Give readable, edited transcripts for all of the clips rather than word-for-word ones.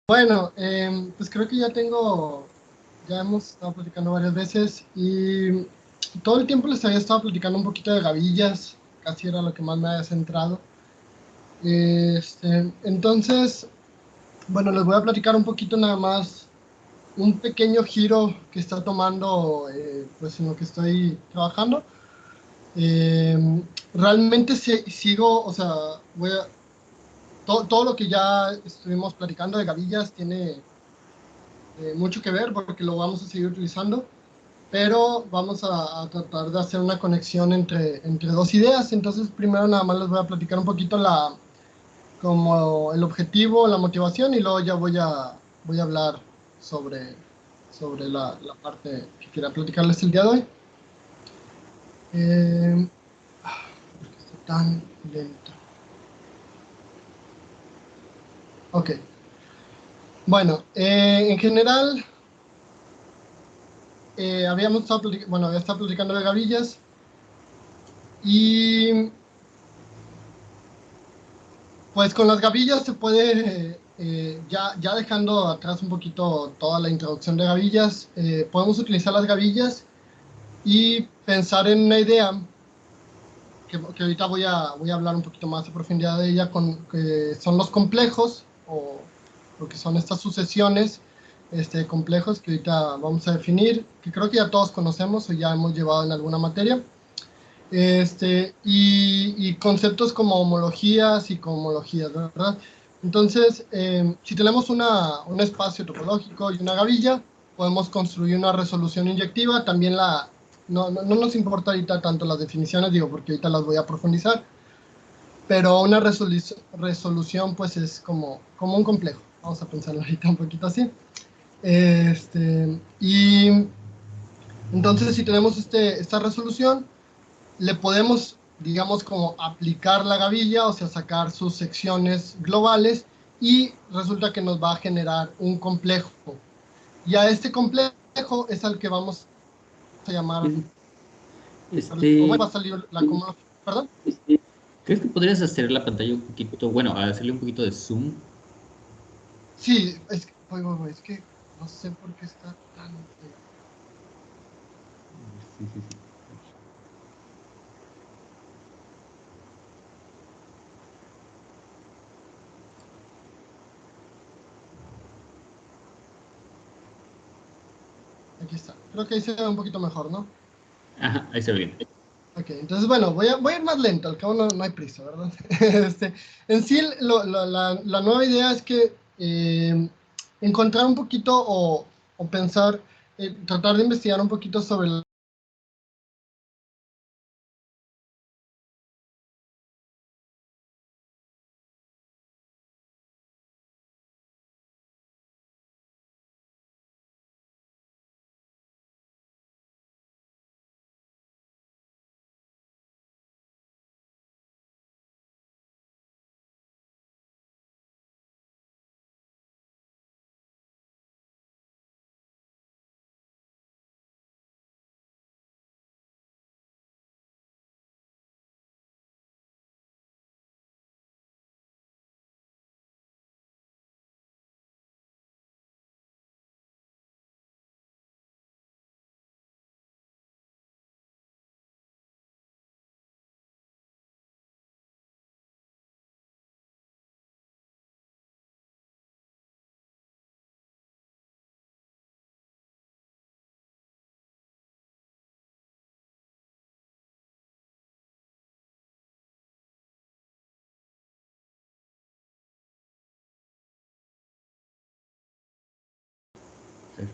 Bueno, pues creo que ya hemos estado platicando varias veces y todo el tiempo les había estado platicando un poquito de gavillas, casi era lo que más me había centrado. Entonces, bueno, les voy a platicar un poquito nada más, un pequeño giro que está tomando, pues en lo que estoy trabajando. Eh, Realmente sigo, o sea, todo lo que ya estuvimos platicando de gavillas tiene mucho que ver porque lo vamos a seguir utilizando, pero vamos a tratar de hacer una conexión entre dos ideas. Entonces, primero nada más les voy a platicar un poquito como el objetivo, la motivación, y luego ya voy a hablar sobre la parte que quería platicarles el día de hoy. ¿Por qué está tan lento? Ok. Bueno, en general, había estado platicando de gavillas y pues con las gavillas se puede, ya dejando atrás un poquito toda la introducción de gavillas, podemos utilizar las gavillas y pensar en una idea que ahorita voy a hablar un poquito más a profundidad de ella, que son los complejos, o lo que son estas sucesiones complejos que ahorita vamos a definir, que creo que ya todos conocemos o ya hemos llevado en alguna materia. Y conceptos como homologías y cohomologías, ¿verdad? Entonces, si tenemos un espacio topológico y una gavilla, podemos construir una resolución inyectiva. También no nos importa ahorita tanto las definiciones, digo, porque ahorita las voy a profundizar, pero una resolución pues es como un complejo. Vamos a pensarlo ahorita un poquito así. Y entonces, si tenemos esta resolución, le podemos, digamos, como aplicar la gavilla, o sea, sacar sus secciones globales, y resulta que nos va a generar un complejo. Y a este complejo es al que vamos a llamar, Es- o bueno, va Este, a salir perdón. ¿Crees que podrías hacer la pantalla un poquito, bueno, hacerle un poquito de zoom? Sí, es que no sé por qué está tan feo. Sí, sí, sí. Aquí está. Creo que ahí se ve un poquito mejor, ¿no? Ajá, ahí se ve bien. Ok, entonces bueno, voy a ir más lento, al cabo no hay prisa, ¿verdad? En sí, la nueva idea es que encontrar un poquito o pensar, tratar de investigar un poquito sobre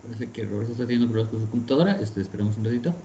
Parece que Roberto está teniendo problemas con su computadora. Esperemos un ratito.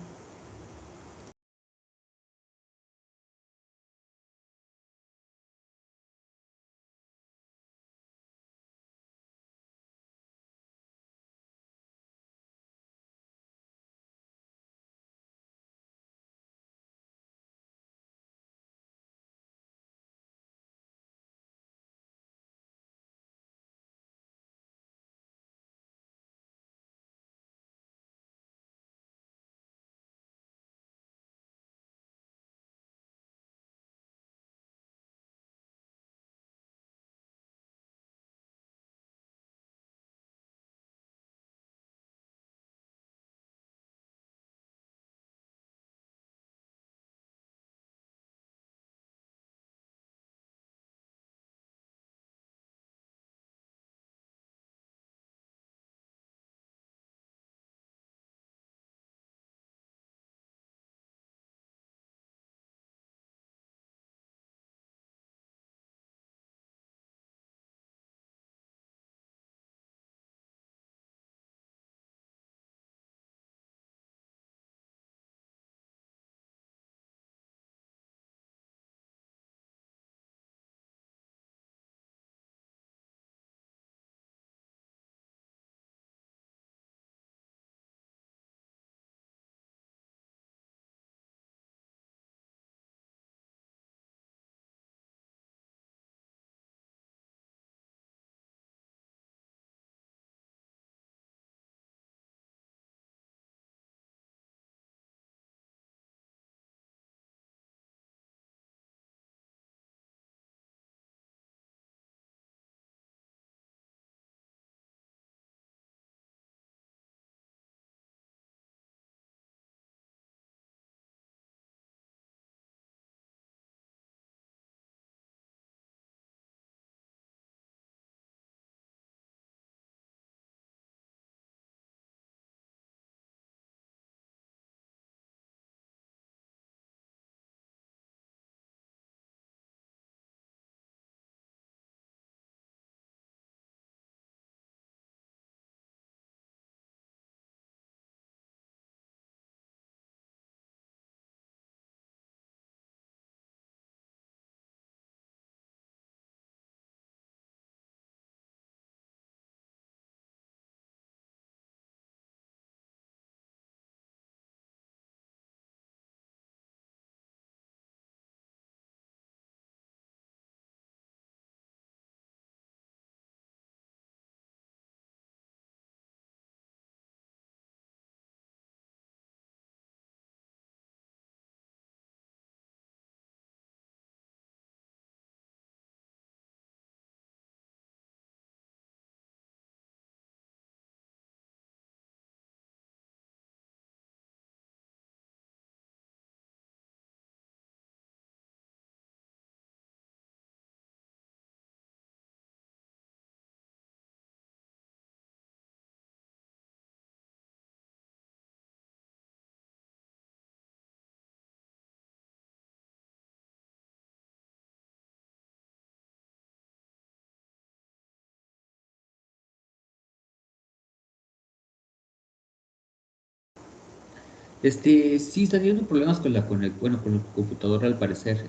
Sí, está teniendo problemas con bueno, con la computadora al parecer.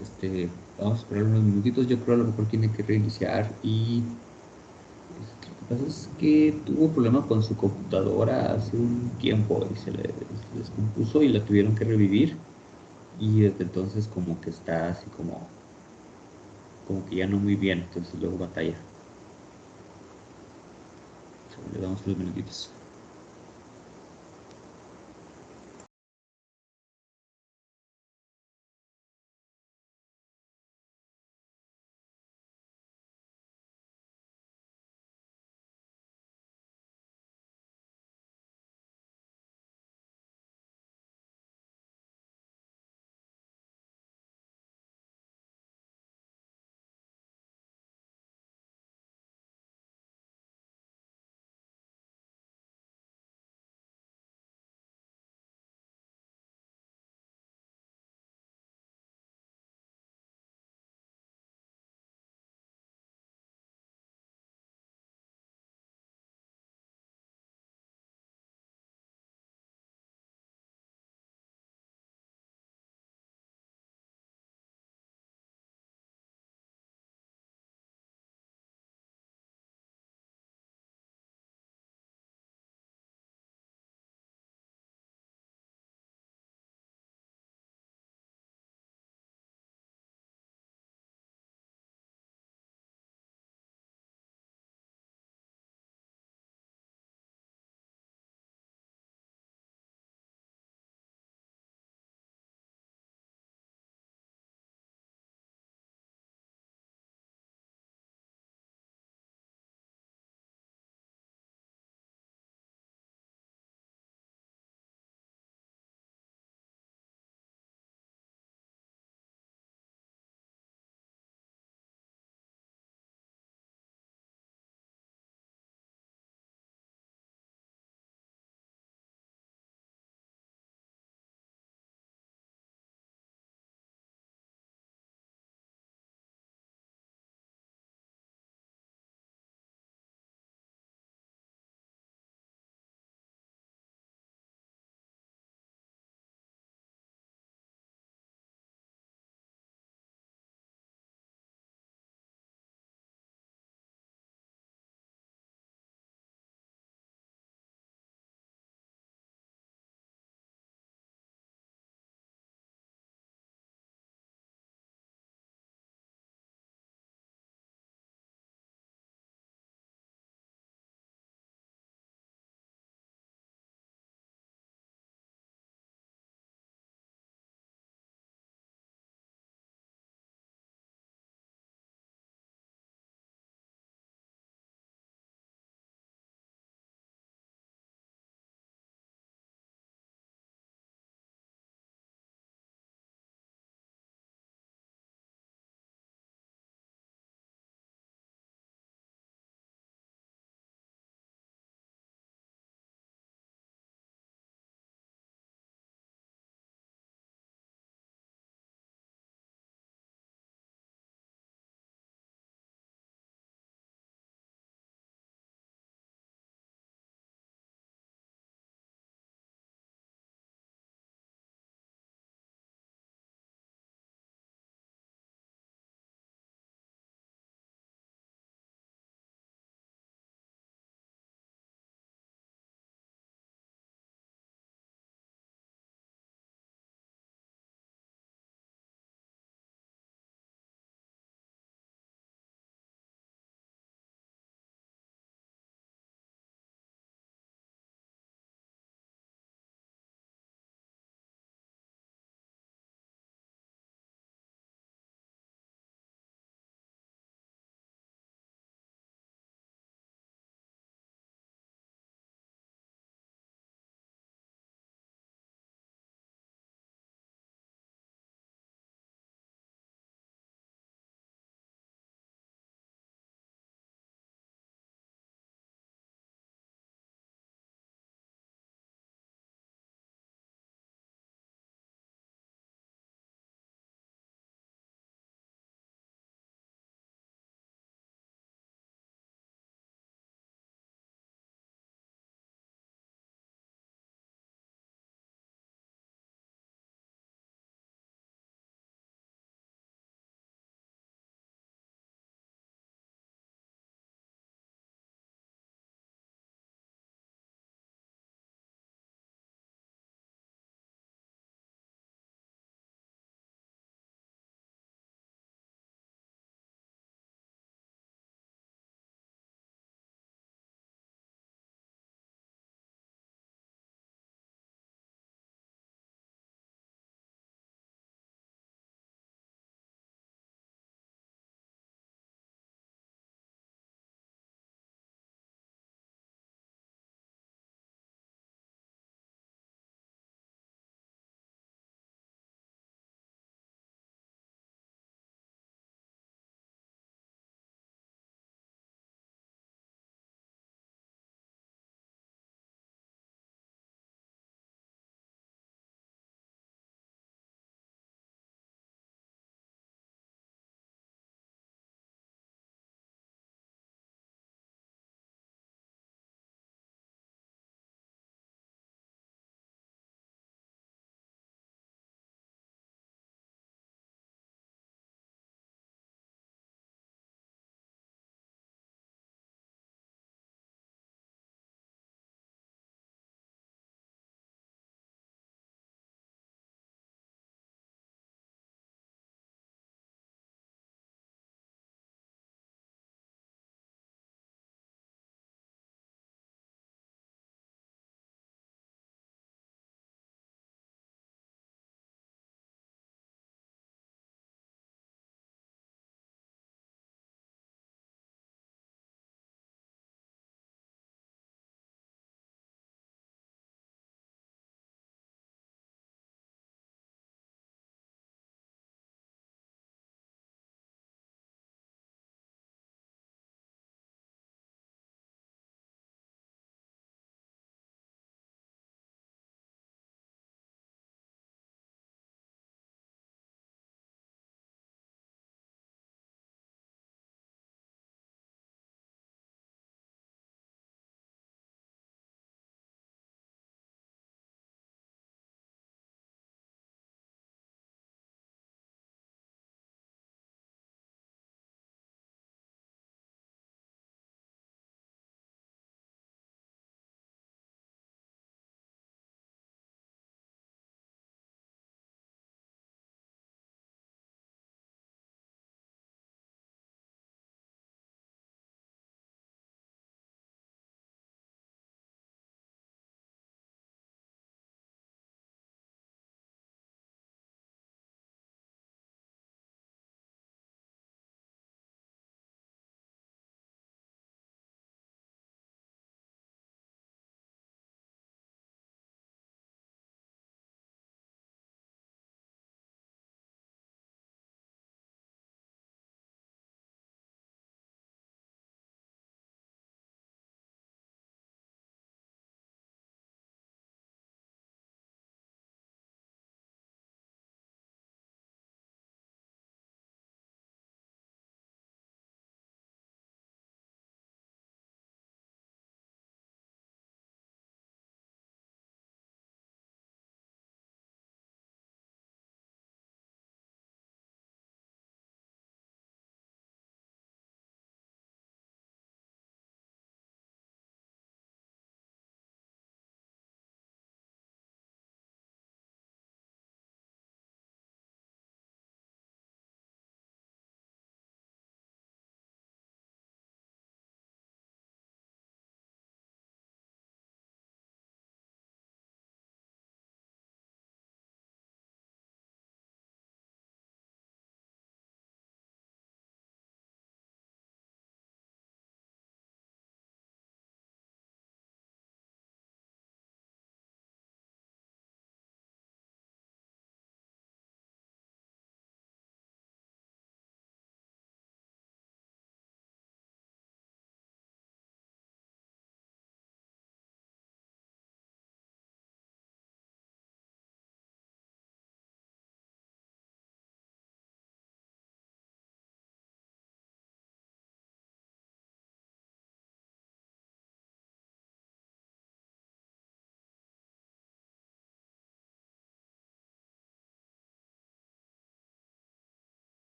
Vamos a esperar unos minutitos, yo creo a lo mejor tiene que reiniciar y lo que pasa es que tuvo problemas con su computadora hace un tiempo y se descompuso y la tuvieron que revivir y desde entonces como que está así como que ya no muy bien, entonces luego batalla. Le damos unos minutitos.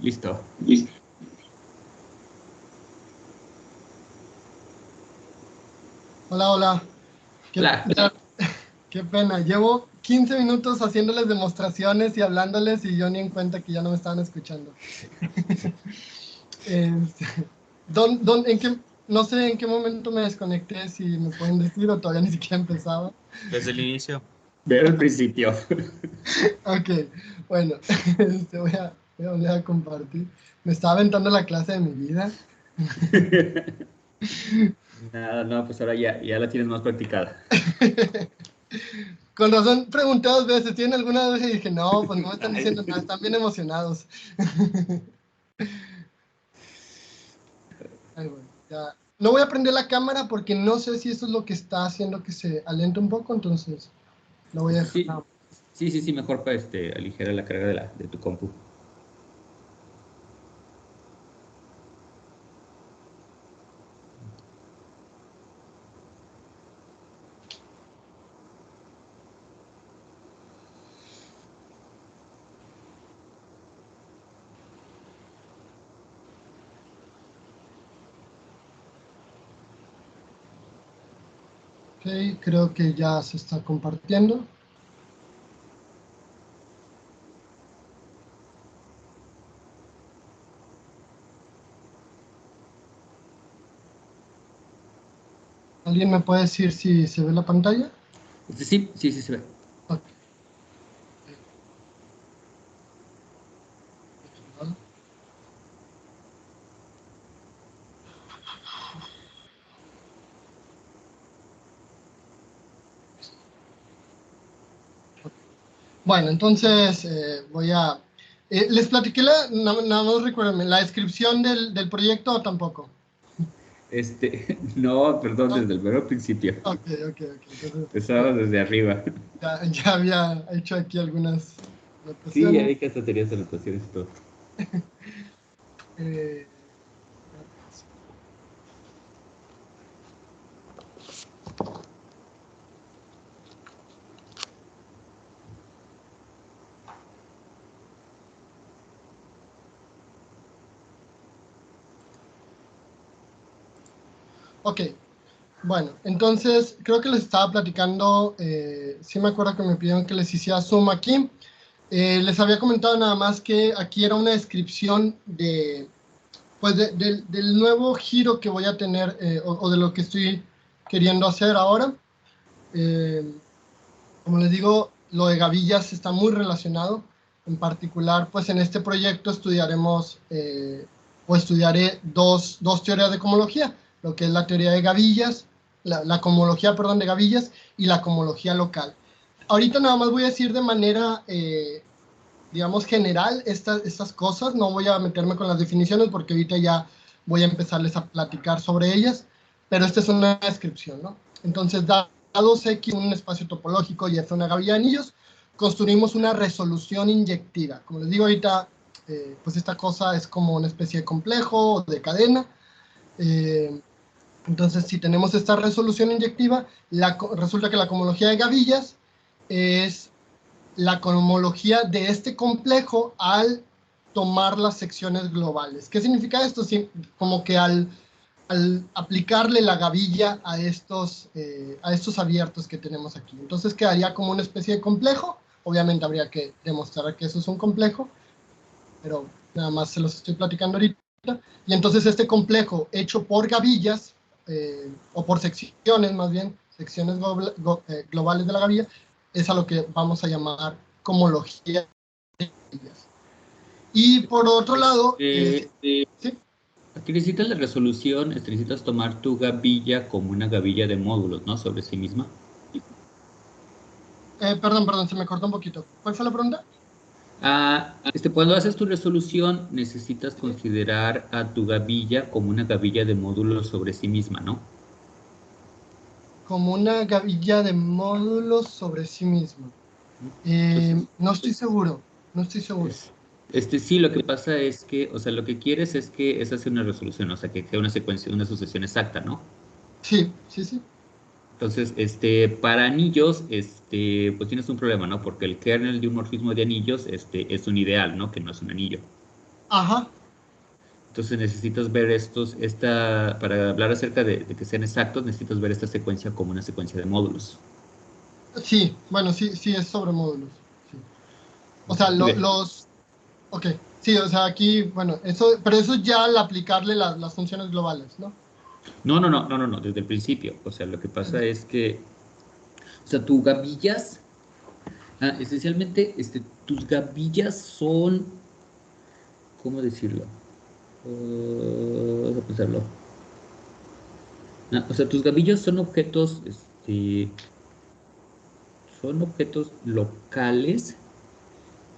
Listo. Listo. Hola, hola. Hola. Qué pena. Llevo 15 minutos haciéndoles demostraciones y hablándoles y yo ni en cuenta que ya no me estaban escuchando. Este, en qué, no sé en qué momento me desconecté, si me pueden decir, o todavía ni siquiera empezaba. Desde el inicio. Ver el principio. Ok, bueno, voy a volver a compartir. Me estaba aventando la clase de mi vida. Nada, no, pues ahora ya la tienes más practicada. Con razón, pregunté 2 veces, ¿tienen alguna duda? Y dije, no, pues no me están diciendo nada, están bien emocionados. Ay, bueno, ya. No voy a prender la cámara porque no sé si eso es lo que está haciendo que se alente un poco, entonces lo voy a dejar. Sí, sí, mejor para aligerar la carga de tu compu. Ok, creo que ya se está compartiendo. ¿Alguien me puede decir si se ve la pantalla? Sí, se ve. Ok. Bueno, entonces les platiqué, nada más recuérdenme, la descripción del proyecto o tampoco. No, perdón, No. desde el mero principio. Ok. Entonces, Empezaba desde arriba. ya había hecho aquí algunas Sí, ya anotaciones. vi que hasta tenías anotaciones y todo. Eh, ok, bueno, entonces creo que les estaba platicando, sí me acuerdo que me pidieron que les hiciera zoom aquí. Les había comentado nada más que aquí era una descripción pues del nuevo giro que voy a tener, o de lo que estoy queriendo hacer ahora. Eh, Como les digo, lo de gavillas está muy relacionado. En particular, pues en este proyecto estudiaremos, o estudiaré dos teorías de cohomología, lo que es la teoría de gavillas, la cohomología, perdón, de gavillas, y la cohomología local. Ahorita nada más voy a decir de manera, digamos, general estas cosas. No voy a meterme con las definiciones porque ahorita ya voy a empezarles a platicar sobre ellas, pero esta es una descripción, ¿no? Entonces, dados X, un espacio topológico y F una gavilla de anillos, construimos una resolución inyectiva. Como les digo ahorita, pues esta cosa es como una especie de complejo o de cadena. Eh, entonces, si tenemos esta resolución inyectiva, resulta que la cohomología de gavillas es la cohomología de este complejo al tomar las secciones globales. ¿Qué significa esto? Sí, como que al aplicarle la gavilla a estos abiertos que tenemos aquí. Entonces quedaría como una especie de complejo. Obviamente habría que demostrar que eso es un complejo, pero nada más se los estoy platicando ahorita. Y entonces este complejo hecho por gavillas, o por secciones más bien, secciones globales de la gavilla, es a lo que vamos a llamar cohomología de gavillas. Y por otro lado, ¿sí? Aquí necesitas la resolución, necesitas tomar tu gavilla como una gavilla de módulos, ¿no? Sobre sí misma. Perdón, se me cortó un poquito. ¿Cuál fue la pregunta? Cuando haces tu resolución, necesitas considerar a tu gavilla como una gavilla de módulos sobre sí misma, ¿no? Como una gavilla de módulos sobre sí misma. Entonces, No estoy seguro, no estoy seguro. sí, lo que pasa es que, o sea, lo que quieres es que esa sea una resolución, o sea, que sea una secuencia, una sucesión exacta, ¿no? Sí. Entonces, para anillos, pues tienes un problema, ¿no? Porque el kernel de un morfismo de anillos, es un ideal, ¿no? Que no es un anillo. Ajá, Entonces necesitas ver para hablar acerca de que sean exactos, necesitas ver esta secuencia como una secuencia de módulos. sí, bueno, sí, sí es sobre módulos. Sí. O Ok, sea, muy bien. ok, sí, o sea, aquí, bueno, pero eso ya al aplicarle las funciones globales, ¿no? No, no, no, no, no, no, desde el principio. O sea, lo que pasa es que, o sea, tus gavillas, esencialmente, tus gavillas son, ¿cómo decirlo? Vamos a pensarlo. O sea, tus gavillas son objetos locales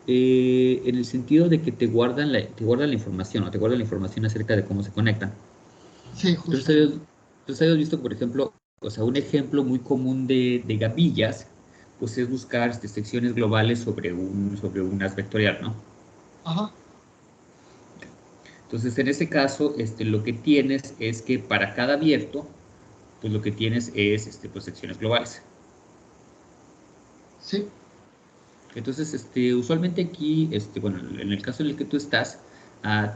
en el sentido de que te guardan la información, o te guardan la información acerca de cómo se conectan. Sí, Entonces, justo. habías visto que, por ejemplo, o sea, un ejemplo muy común de gavillas, pues es buscar secciones globales sobre un as vectorial, ¿no? Ajá, Entonces, en ese caso, lo que tienes es que para cada abierto, pues lo que tienes es pues, secciones globales. sí, Entonces, usualmente aquí, bueno, en el caso en el que tú estás,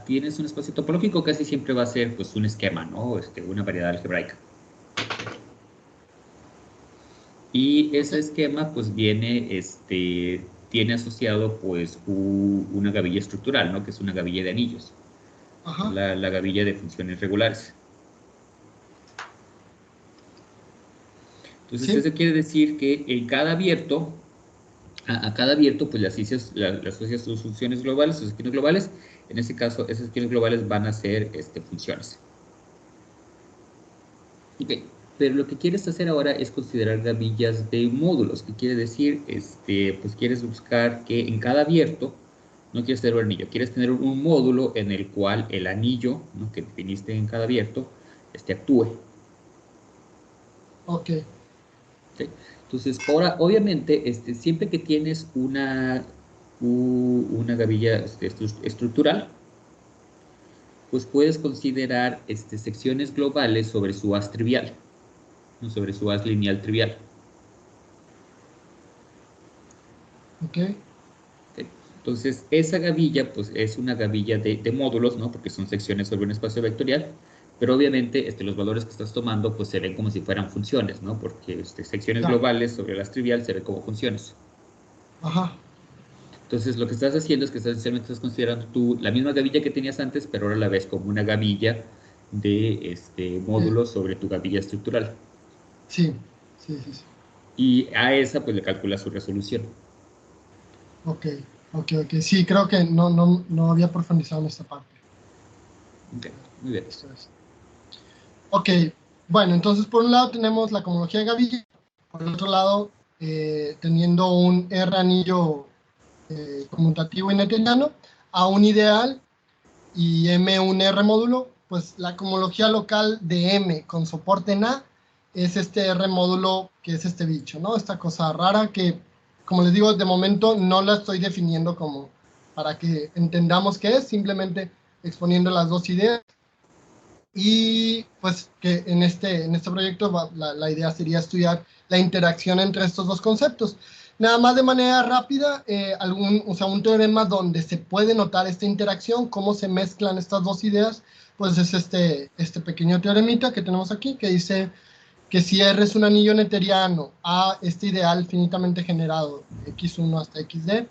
tienes un espacio topológico, casi siempre va a ser pues un esquema, ¿no? Una variedad algebraica. Y ok, ese esquema pues tiene asociado pues una gavilla estructural, ¿no? Que es una gavilla de anillos, que es ajá, la gavilla de funciones regulares. Entonces sí, eso quiere decir que en cada abierto, a cada abierto pues le asocias sus funciones globales, sus secciones globales. En ese caso, esas secciones globales van a ser funciones. Ok, pero lo que quieres hacer ahora es considerar gavillas de módulos, que quiere decir, pues quieres buscar que en cada abierto, no quieres tener un anillo, quieres tener un módulo en el cual el anillo, ¿no? Que definiste en cada abierto, actúe. ok, ¿Sí? Entonces, ahora, obviamente, siempre que tienes una gavilla estructural, pues puedes considerar secciones globales sobre su haz trivial, ¿no? Sobre su haz lineal trivial. ok, Ok. Entonces, esa gavilla, pues es una gavilla de módulos, ¿no? Porque son secciones sobre un espacio vectorial, pero obviamente los valores que estás tomando, pues se ven como si fueran funciones, ¿no? Porque secciones ya, globales sobre las trivial se ven como funciones. ajá, Entonces, lo que estás haciendo es que esencialmente estás considerando tú la misma gavilla que tenías antes, pero ahora la ves como una gavilla de eh, módulos sobre tu gavilla estructural. sí, sí, sí, sí, Y a esa, pues le calculas su resolución. ok, ok, ok, sí, creo que no había profundizado en esta parte. Ok, muy bien. Esto es. Ok, bueno, entonces por un lado tenemos la cohomología de gavilla, por el otro lado, teniendo un R anillo conmutativo y newtoniano a un ideal y M un R módulo, pues la cohomología local de M con soporte en A es este R módulo que es este bicho, ¿no? Esta cosa rara que, como les digo, de momento no la estoy definiendo como para que entendamos qué es, simplemente exponiendo las dos ideas. Y pues que en este proyecto la idea sería estudiar la interacción entre estos dos conceptos. Nada más de manera rápida, o sea, un teorema donde se puede notar esta interacción, cómo se mezclan estas dos ideas, pues es este pequeño teoremita que tenemos aquí, que dice que si R es un anillo netteriano a este ideal finitamente generado de x1 hasta xd,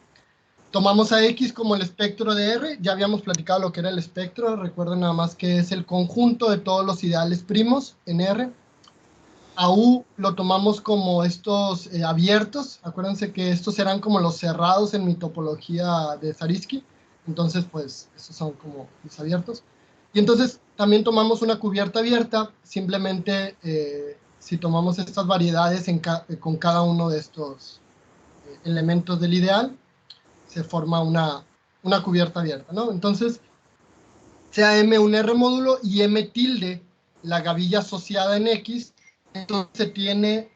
tomamos a X como el espectro de R, ya habíamos platicado lo que era el espectro, recuerden nada más que es el conjunto de todos los ideales primos en R. A U lo tomamos como estos abiertos, acuérdense que estos eran como los cerrados en mi topología de Zariski, entonces pues estos son como los abiertos. Y entonces también tomamos una cubierta abierta, simplemente si tomamos estas variedades con cada uno de estos elementos del ideal, se forma una cubierta abierta, ¿no? Entonces, sea M un R módulo y M tilde, la gavilla asociada en X, entonces se tiene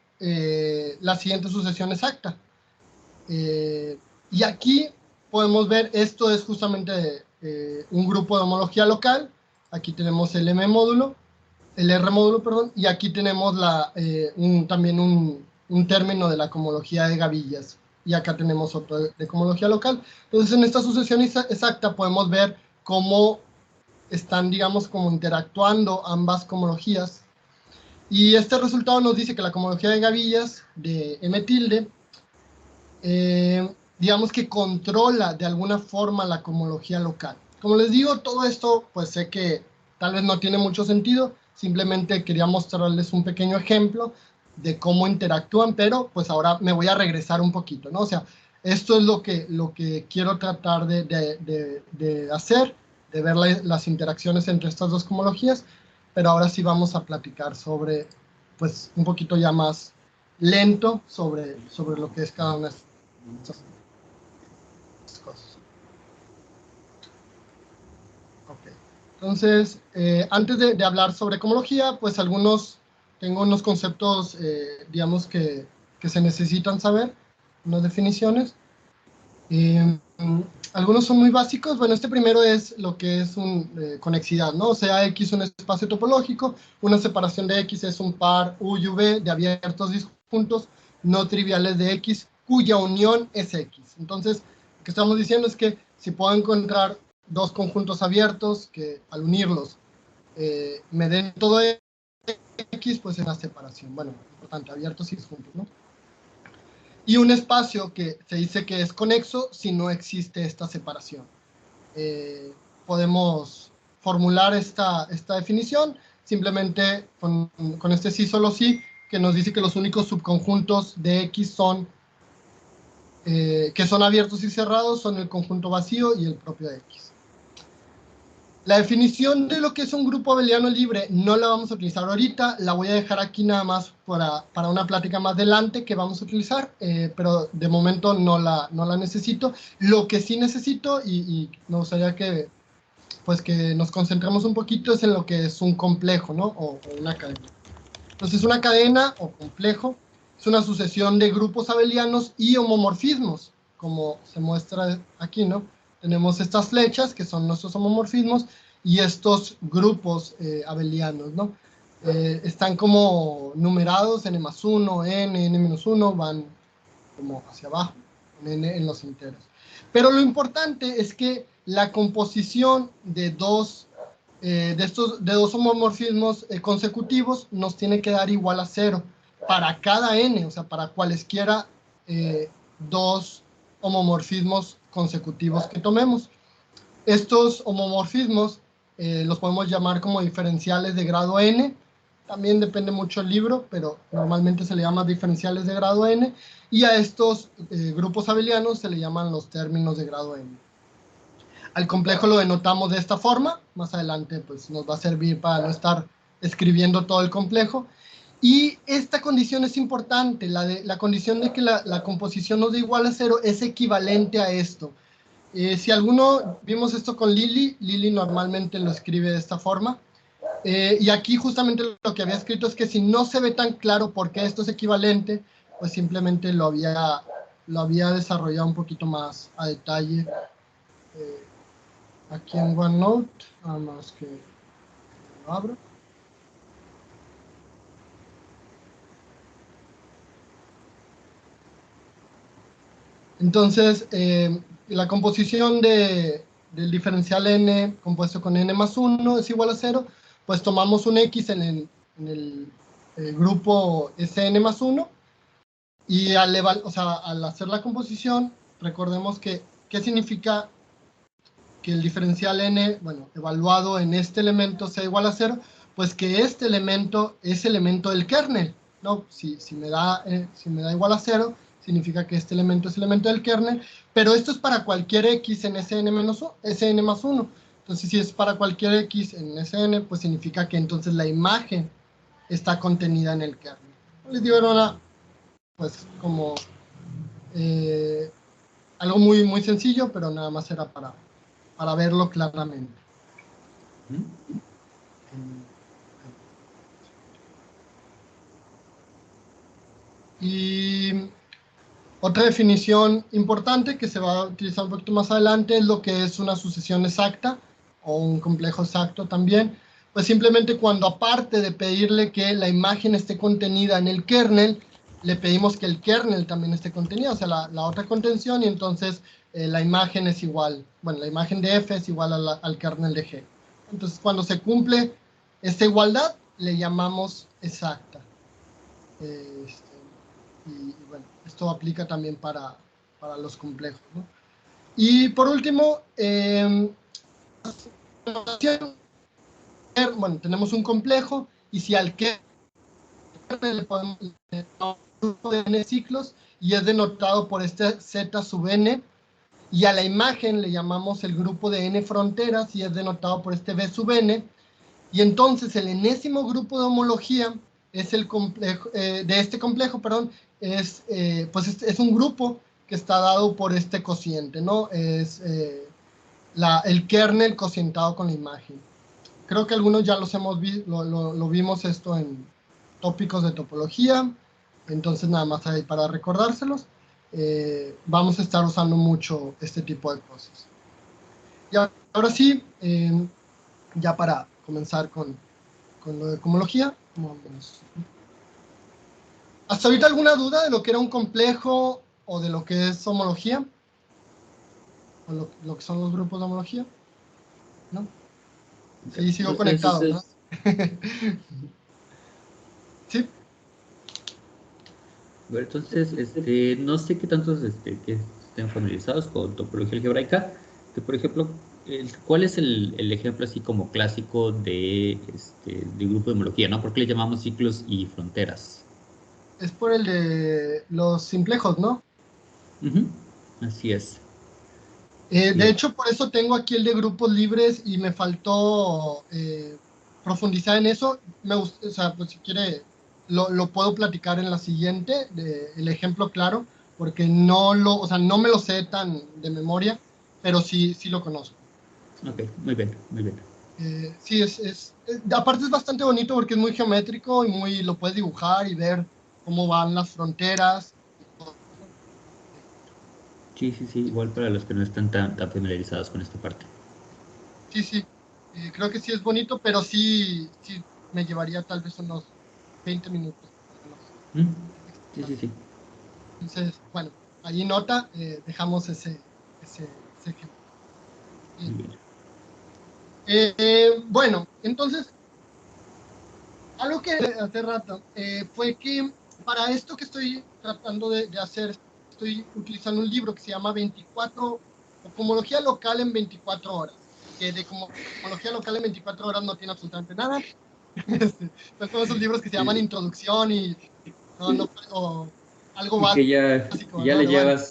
la siguiente sucesión exacta. Y aquí podemos ver, esto es justamente un grupo de homología local, aquí tenemos el M módulo, el R módulo, perdón, y aquí tenemos también un término de la cohomología de gavillas, y acá tenemos otro de cohomología local. Entonces, en esta sucesión exacta podemos ver cómo están, digamos, como interactuando ambas cohomologías. Y este resultado nos dice que la cohomología de Gavillas, de M tilde, digamos que controla de alguna forma la cohomología local. Como les digo, todo esto, pues sé que tal vez no tiene mucho sentido, simplemente quería mostrarles un pequeño ejemplo de cómo interactúan, pero pues ahora me voy a regresar un poquito, ¿no? O sea, esto es lo que quiero tratar de hacer, de ver las interacciones entre estas dos cohomologías, pero ahora sí vamos a platicar sobre, pues un poquito ya más lento sobre lo que es cada una de estas cosas. Okay. Entonces, antes de hablar sobre cohomología, pues tengo unos conceptos, digamos, que se necesitan saber, unas definiciones. Algunos son muy básicos. Bueno, este primero es lo que es conexidad, ¿no? O sea, X es un espacio topológico, una separación de X es un par U y V de abiertos disjuntos no triviales de X, cuya unión es X. Entonces, lo que estamos diciendo es que si puedo encontrar dos conjuntos abiertos que al unirlos me den todo X, pues es una separación. Bueno, importante, abiertos y disjuntos, ¿no? Y un espacio que se dice que es conexo si no existe esta separación. Podemos formular esta definición simplemente con este sí solo sí, que nos dice que los únicos subconjuntos de X que son abiertos y cerrados son el conjunto vacío y el propio de X. La definición de lo que es un grupo abeliano libre no la vamos a utilizar ahorita, la voy a dejar aquí nada más para una plática más adelante que vamos a utilizar, pero de momento no la necesito. Lo que sí necesito, y me gustaría que nos concentremos un poquito, es en lo que es un complejo, ¿no? O una cadena. Entonces, una cadena o complejo es una sucesión de grupos abelianos y homomorfismos, como se muestra aquí, ¿no? Tenemos estas flechas, que son nuestros homomorfismos, y estos grupos abelianos, ¿no? Están como numerados, n+1, n-1, van como hacia abajo, en los enteros. Pero lo importante es que la composición de dos homomorfismos consecutivos nos tiene que dar igual a 0 para cada n, o sea, para cualesquiera dos homomorfismos consecutivos que tomemos. Estos homomorfismos los podemos llamar como diferenciales de grado n, también depende mucho del libro, pero normalmente se le llama diferenciales de grado n, y a estos grupos abelianos se le llaman los términos de grado n. Al complejo lo denotamos de esta forma, más adelante pues nos va a servir para no estar escribiendo todo el complejo, y esta condición es importante, la condición de que la composición nos dé igual a 0 es equivalente a esto. Si alguno, vimos esto con Lili normalmente lo escribe de esta forma, y aquí justamente lo que había escrito es que si no se ve tan claro por qué esto es equivalente, pues simplemente lo había desarrollado un poquito más a detalle aquí en OneNote, nada más que lo abro. Entonces, la composición del diferencial n compuesto con n+1 es igual a 0, pues tomamos un x en el grupo Sn+1, y al hacer la composición, recordemos que, ¿qué significa que el diferencial n, bueno, evaluado en este elemento sea igual a 0? Pues que este elemento es elemento del kernel, ¿no? Si me da igual a 0, significa que este elemento es elemento del kernel, pero esto es para cualquier x en Sn+1. Entonces, si es para cualquier x en Sn, pues significa que entonces la imagen está contenida en el kernel. Les digo, era pues como algo muy, muy sencillo, pero nada más era para verlo claramente. Y otra definición importante que se va a utilizar un poquito más adelante es lo que es una sucesión exacta o un complejo exacto también. Pues simplemente cuando, aparte de pedirle que la imagen esté contenida en el kernel, le pedimos que el kernel también esté contenido, o sea, la otra contención, y entonces la imagen es igual, bueno, la imagen de F es igual al kernel de G. Entonces, cuando se cumple esta igualdad, le llamamos exacta. Y bueno, esto aplica también para los complejos, ¿no? Y por último, bueno, tenemos un complejo, y si al kernel le podemos dar un grupo de n ciclos, y es denotado por este z sub n, y a la imagen le llamamos el grupo de n fronteras, y es denotado por este v sub n, y entonces el enésimo grupo de homología es el complejo, de este complejo, perdón, pues es un grupo que está dado por este cociente, ¿no? Es el kernel cocientado con la imagen. Creo que algunos ya lo vimos esto en tópicos de topología, entonces nada más ahí para recordárselos. Vamos a estar usando mucho este tipo de cosas. Y ahora sí, ya para comenzar con lo de homología. ¿Hasta ahorita alguna duda de lo que era un complejo o de lo que es homología? ¿O lo que son los grupos de homología? ¿No? Sí, sigo conectado, ¿no? Sí. Bueno, entonces, no sé qué tantos que estén familiarizados con topología algebraica, que por ejemplo, ¿cuál es el ejemplo así como clásico de grupo de homología, ¿no? ¿Por qué le llamamos ciclos y fronteras? Es por el de los simplejos, ¿no? Ujú, así es. De hecho, por eso tengo aquí el de grupos libres y me faltó profundizar en eso. O sea, pues si quiere, lo puedo platicar en la siguiente, el ejemplo claro, porque o sea, no me lo sé tan de memoria, pero sí lo conozco. Ok, muy bien, muy bien. Sí, aparte es bastante bonito porque es muy geométrico y lo puedes dibujar y ver cómo van las fronteras. Sí, sí, sí, igual para los que no están tan familiarizados con esta parte. Sí, creo que sí es bonito, pero sí me llevaría tal vez unos 20 minutos. Mm, sí, sí, sí. Entonces, bueno, ahí nota, dejamos ese ejemplo. Muy Bien. bien. Bueno, entonces, algo que hace rato fue que para esto que estoy tratando de hacer, estoy utilizando un libro que se llama 24, o Homología Local en 24 horas, que de homología local en 24 horas no tiene absolutamente nada. Son como esos libros que se llaman Sí. Introducción o algo Y que básico, ya ¿no? le Pero bueno,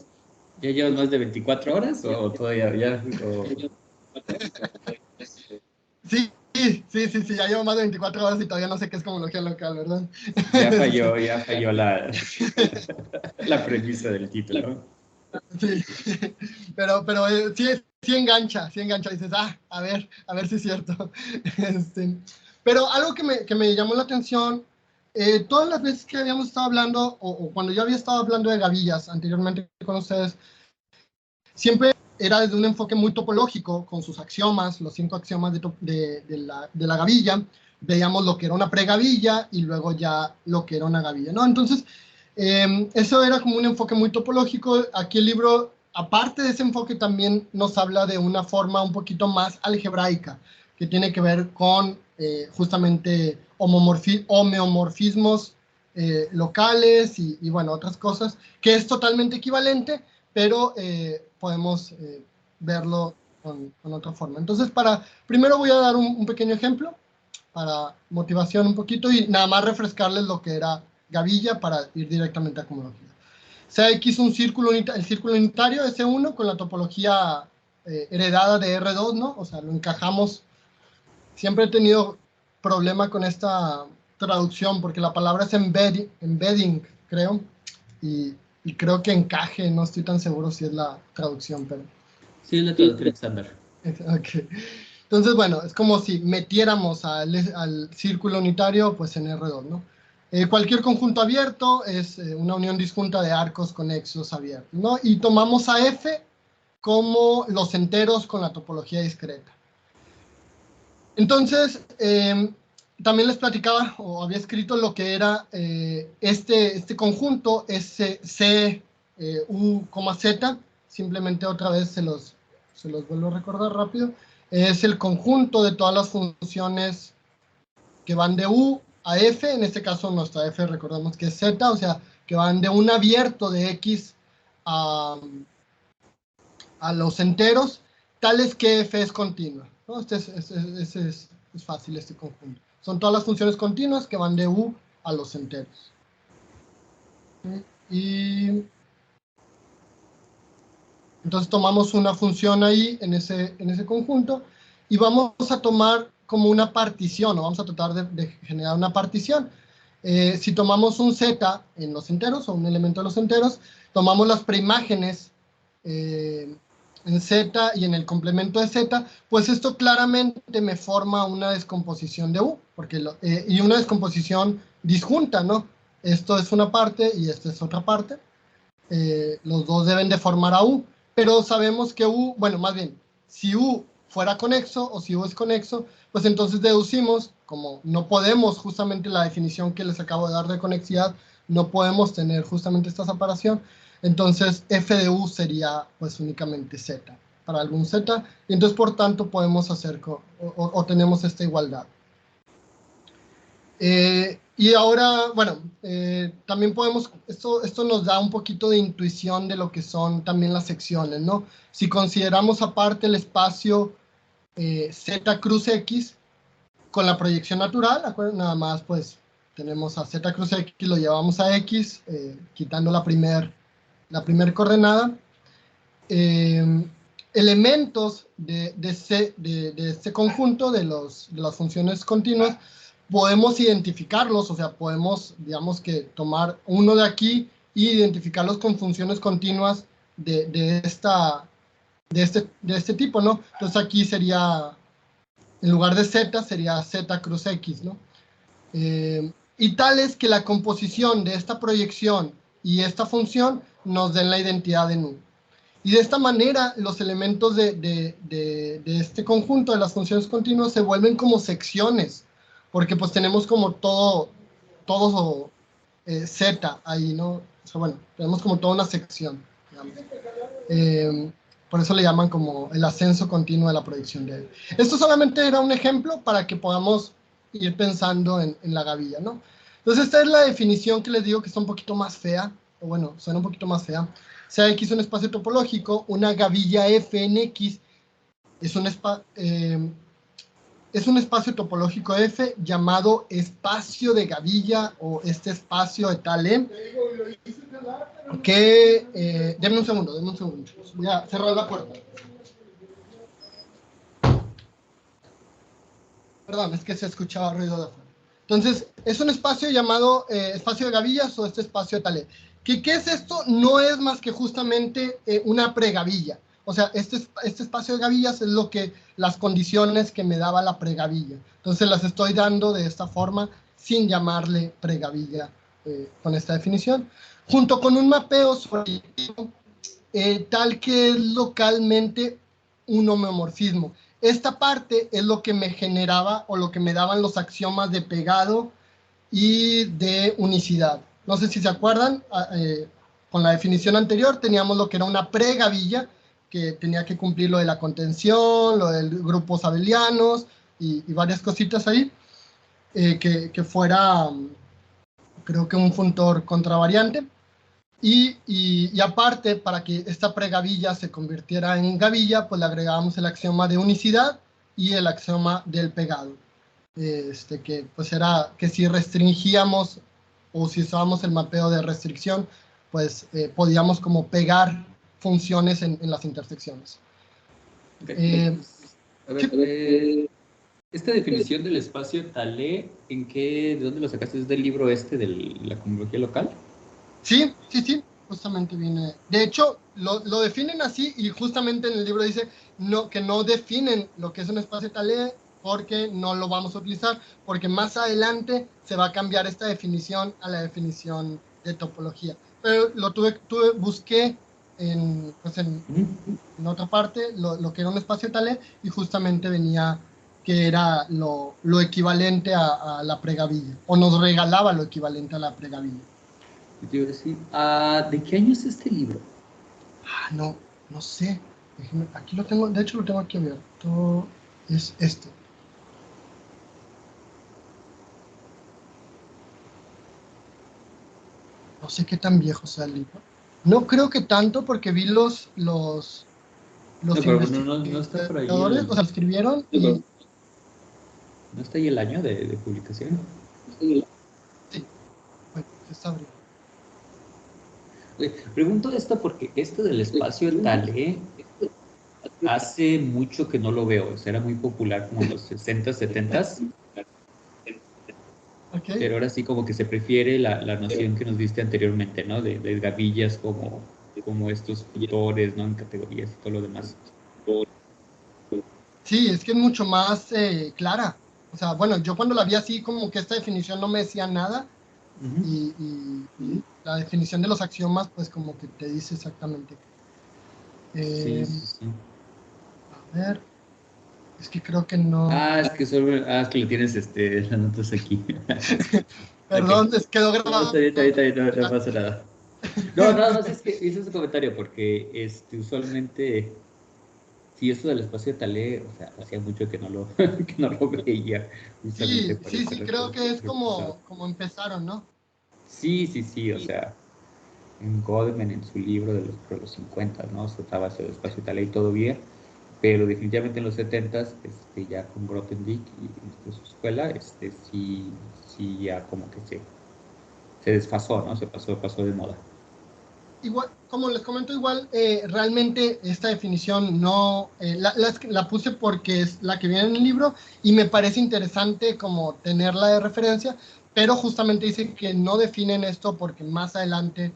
ya llevas más de 24 horas o todavía ya llevo más de 24 horas y todavía no sé qué es homología local, ¿verdad? ya falló la premisa del título. Sí, pero sí engancha, dices, a ver si es cierto. Este, pero algo que me llamó la atención, todas las veces que habíamos estado hablando, o cuando yo había estado hablando de gavillas anteriormente con ustedes, siempre era desde un enfoque muy topológico, con sus axiomas, los 5 axiomas de la gavilla. Veíamos lo que era una pregavilla y luego ya lo que era una gavilla, ¿no? Entonces, eso era como un enfoque muy topológico. Aquí el libro, aparte de ese enfoque, también nos habla de una forma un poquito más algebraica, que tiene que ver con justamente homeomorfismos locales y, bueno, otras cosas, que es totalmente equivalente, pero podemos verlo con otra forma. Entonces, primero voy a dar un pequeño ejemplo para motivación un poquito y nada más refrescarles lo que era gavilla para ir directamente a homología. Sea X el círculo unitario S1 con la topología heredada de R2, ¿no? O sea, lo encajamos. Siempre he tenido problema con esta traducción porque la palabra es embedding, creo, y, y creo que encaje, no estoy tan seguro si es la traducción, pero... Sí, es la traducción estándar. Okay. Entonces, bueno, es como si metiéramos al círculo unitario pues en R2, ¿no? Cualquier conjunto abierto es una unión disjunta de arcos conexos abiertos, ¿no? Y tomamos a F como los enteros con la topología discreta. Entonces, también les platicaba o había escrito lo que era este conjunto, C, U, Z, simplemente otra vez se los vuelvo a recordar rápido, es el conjunto de todas las funciones que van de U a F, en este caso nuestra F recordamos que es Z, o sea, que van de un abierto de X a los enteros, tales que F es continua, ¿no? Es fácil este conjunto. Son todas las funciones continuas que van de U a los enteros. Y entonces tomamos una función ahí en ese conjunto y vamos a tomar como una partición, o vamos a tratar de generar una partición. Si tomamos un z en los enteros, o un elemento de los enteros, tomamos las preimágenes en z y en el complemento de z, pues esto claramente me forma una descomposición de u, y una descomposición disjunta, ¿no? Esto es una parte y esta es otra parte. Los dos deben de formar a U, pero sabemos que U, bueno, más bien, si U fuera conexo o si U es conexo, pues entonces deducimos, como no podemos, justamente la definición que les acabo de dar de conexidad, no podemos tener justamente esta separación, entonces f de U sería pues únicamente z, para algún z, y entonces por tanto podemos hacer, o tenemos esta igualdad. Y ahora, bueno, también podemos, esto nos da un poquito de intuición de lo que son también las secciones, ¿no? Si consideramos aparte el espacio Z cruz X con la proyección natural, ¿acuerdan? Nada más pues tenemos a Z cruz X, lo llevamos a X, quitando la primer coordenada. Elementos de este conjunto de las funciones continuas, podemos identificarlos, o sea, podemos, digamos que tomar uno de aquí y identificarlos con funciones continuas de este tipo, ¿no? Entonces aquí sería, en lugar de z, sería z cruz x, ¿no? Y tal es que la composición de esta proyección y esta función nos den la identidad de nu. Y de esta manera, los elementos de este conjunto de las funciones continuas se vuelven como secciones, porque pues tenemos como todo Z ahí, ¿no? O sea, bueno, tenemos como toda una sección, digamos. Por eso le llaman como el ascenso continuo de la proyección de él. Esto solamente era un ejemplo para que podamos ir pensando en la gavilla, ¿no? Entonces esta es la definición que les digo que está un poquito más fea, o bueno, suena un poquito más fea. Sea X un espacio topológico, una gavilla F en X es un espacio topológico F llamado espacio de gavilla o este espacio de tal E. Que, denme un segundo. Voy a cerrar la puerta. Perdón, es que se escuchaba ruido de afuera. Entonces, es un espacio llamado espacio de gavillas o este espacio de tal E. ¿Qué es esto? No es más que justamente una pregavilla. O sea, este espacio de gavillas es las condiciones que me daba la pregavilla. Entonces las estoy dando de esta forma sin llamarle pregavilla con esta definición. Junto con un mapeo solitivo tal que es localmente un homeomorfismo. Esta parte es lo que me generaba o lo que me daban los axiomas de pegado y de unicidad. No sé si se acuerdan, con la definición anterior teníamos lo que era una pregavilla, que tenía que cumplir lo de la contención, lo del grupos abelianos y varias cositas ahí, que fuera, creo que un funtor contravariante. Y aparte, para que esta pregavilla se convirtiera en gavilla, pues le agregábamos el axioma de unicidad y el axioma del pegado. Que pues era que si restringíamos o si usábamos el mapeo de restricción, pues podíamos como pegar funciones en las intersecciones. Okay. A ver, Sí. esta definición del espacio Talé, ¿de dónde lo sacaste? ¿Es del libro de la cosmología local? Sí, justamente viene. De hecho, lo definen así y justamente en el libro dice que no definen lo que es un espacio Talé porque no lo vamos a utilizar, porque más adelante se va a cambiar esta definición a la definición de topología. Pero busqué en otra parte lo que era un espacio Talé y justamente venía que era lo equivalente a la pregavilla, o nos regalaba lo equivalente a la pregavilla. Te iba a decir, ¿de qué año es este libro? No, no sé, aquí lo tengo, de hecho lo tengo aquí abierto, es este. No sé qué tan viejo sea el libro. No creo que tanto porque vi No, los pero no está por ahí investigadores, o sea, escribieron y ¿no está ahí el año de publicación? sí, bueno, se está abriendo. Oye, pregunto esto porque esto del espacio Talé hace mucho que no lo veo. O sea, era muy popular como en los 60, 70, Ok, pero ahora sí como que se prefiere la noción que nos diste anteriormente, ¿no? De gavillas como estos tutores, ¿no? En categorías y todo lo demás. sí, es que es mucho más clara. O sea, bueno, yo cuando la vi así, como que esta definición no me decía nada Ujú. y la definición de los axiomas, pues como que te dice exactamente. Sí, Eh, sí, sí. a ver, es que creo que no. Es que lo tienes las notas aquí. Ok. Perdón, es quedó No, grabado. está bien, no pasa nada. No, nada más es que hice ese comentario porque usualmente, si esto del espacio Talé, o sea, hacía mucho que no lo, que no lo veía, justamente Sí, por sí, esta sí, creo que es razón. como empezaron, ¿no? Sí, sí, sí, o sea, en Goldman, en su libro de los 50, ¿no? Se trataba sobre el espacio Talé y todo bien, pero definitivamente en los 70, ya con Grothendieck y su escuela, sí, sí, ya como que se desfasó, ¿no? Pasó de moda. Igual, como les comento, igual realmente esta definición no la puse porque es la que viene en el libro y me parece interesante como tenerla de referencia, pero justamente dice que no definen esto porque más adelante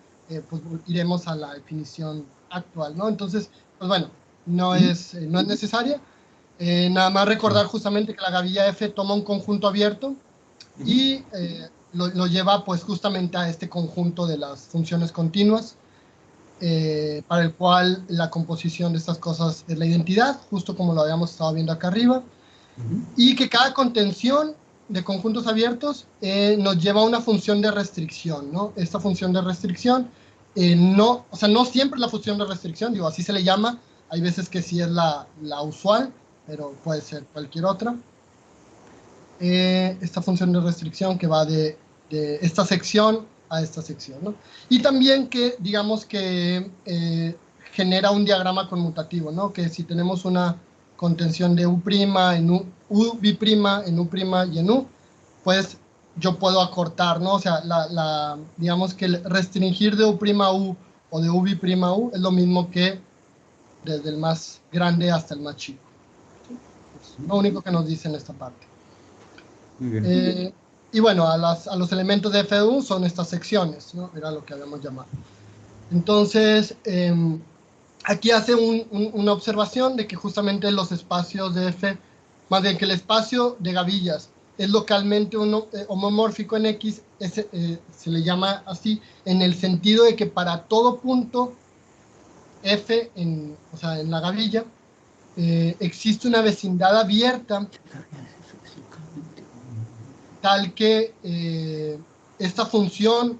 pues iremos a la definición actual, ¿no? Entonces, pues bueno, no es necesaria. Nada más Sí. recordar justamente que la gavilla F toma un conjunto abierto Ujú. y lo lleva pues justamente a este conjunto de las funciones continuas para el cual la composición de estas cosas es la identidad, justo como lo habíamos estado viendo acá arriba, Ujú. y que cada contención de conjuntos abiertos nos lleva a una función de restricción, ¿no? Esta función de restricción, no, o sea, no siempre es la función de restricción, digo, así se le llama, hay veces que sí es la usual, pero puede ser cualquier otra. Esta función de restricción que va de esta sección a esta sección, ¿no? Y también que, digamos que genera un diagrama conmutativo, ¿no? Que si tenemos una contención de U' en U bi'prima, en U' y en U, pues yo puedo acortar, ¿no? O sea, digamos que el restringir de U' a U o de U bi'prima a U es lo mismo que desde el más grande hasta el más chico. ¿Sí? Es lo único que nos dice en esta parte. Muy bien. Y bueno, a los elementos de FDU son estas secciones, ¿no? Era lo que habíamos llamado. Entonces, aquí hace una observación de que justamente los espacios de F, más bien que el espacio de gavillas es localmente homomórfico en X, se le llama así, en el sentido de que para todo punto F, o sea, en la gavilla, existe una vecindad abierta tal que esta función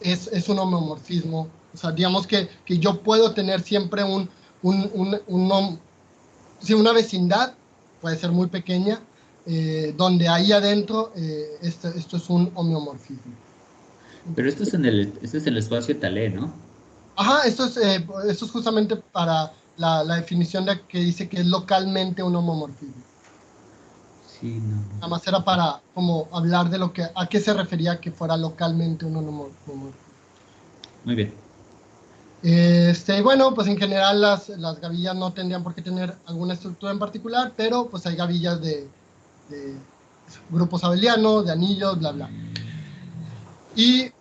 es un homomorfismo. O sea, digamos que yo puedo tener siempre sí, una vecindad, puede ser muy pequeña, donde ahí adentro esto es un homeomorfismo. Pero esto es en el espacio Talé, ¿no? Ajá, esto es justamente para la definición de que dice que es localmente un homomorfismo. Sí, no, Nada no. más era para como hablar de a qué se refería que fuera localmente un homomorfismo. Muy bien. Bueno, pues en general las gavillas no tendrían por qué tener alguna estructura en particular, pero pues hay gavillas de grupos abelianos, de anillos, bla, bla. Y